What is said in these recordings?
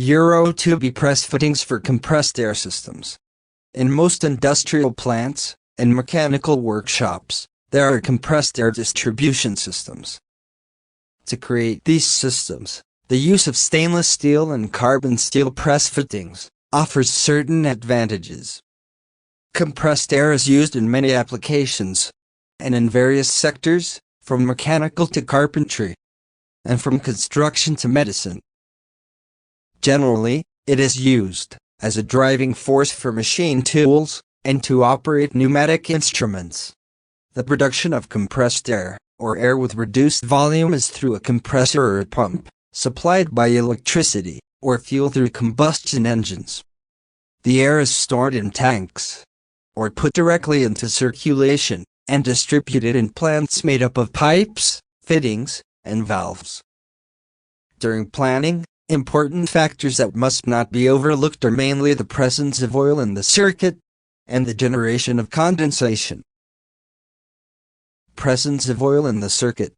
Euro 2B press fittings for compressed air systems. In most industrial plants and mechanical workshops, there are compressed air distribution systems. To create these systems, the use of stainless steel and carbon steel press fittings offers certain advantages. Compressed air is used in many applications and in various sectors, from mechanical to carpentry, and from construction to medicine. Generally, it is used as a driving force for machine tools and to operate pneumatic instruments. The production of compressed air, or air with reduced volume, is through a compressor or a pump, supplied by electricity or fuel through combustion engines. The air is stored in tanks, or put directly into circulation, and distributed in plants made up of pipes, fittings, and valves. During planning, important factors that must not be overlooked are mainly the presence of oil in the circuit and the generation of condensation. Presence of oil in the circuit.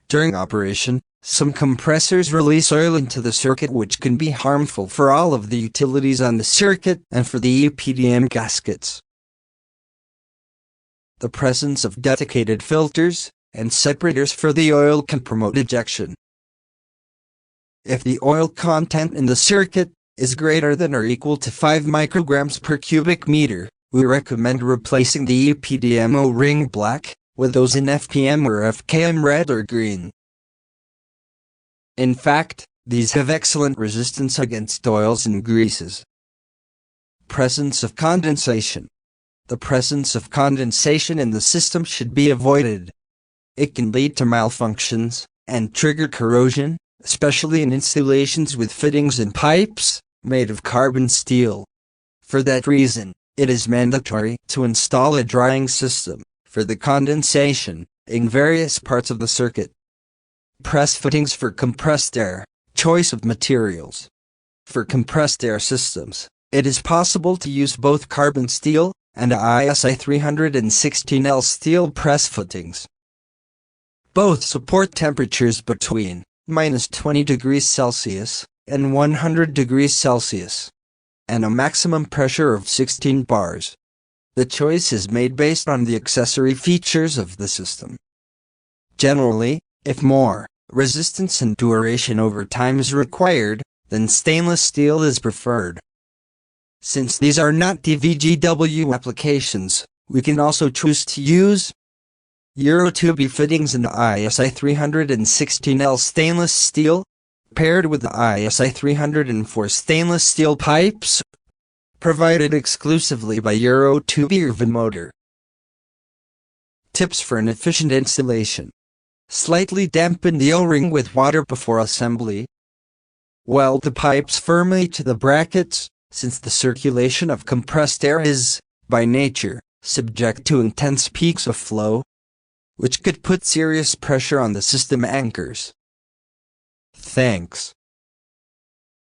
During operation, some compressors release oil into the circuit, which can be harmful for all of the utilities on the circuit and for the EPDM gaskets. The presence of dedicated filters and separators for the oil can promote ejection. If the oil content in the circuit is greater than or equal to 5 micrograms per cubic meter, we recommend replacing the EPDM O-ring black with those in FPM or FKM red or green. In fact, these have excellent resistance against oils and greases. Presence of condensation. The presence of condensation in the system should be avoided. It can lead to malfunctions and trigger corrosion, especially in installations with fittings and pipes made of carbon steel. For that reason, it is mandatory to install a drying system for the condensation in various parts of the circuit. Press fittings for compressed air. Choice of materials. For compressed air systems, it is possible to use both carbon steel and ISI 316L steel press fittings. Both support temperatures between -20 degrees Celsius and 100 degrees Celsius, and a maximum pressure of 16 bars. The choice is made based on the accessory features of the system. Generally, if more resistance and duration over time is required, then stainless steel is preferred. Since these are not DVGW applications, we can also choose to use Euro 2B fittings and ISI 316L stainless steel, paired with the ISI 304 stainless steel pipes, provided exclusively by Euro 2B or Vimotor. Tips for an efficient installation. Slightly dampen the O-ring with water before assembly. Weld the pipes firmly to the brackets, since the circulation of compressed air is, by nature, subject to intense peaks of flow, which could put serious pressure on the system anchors. Thanks.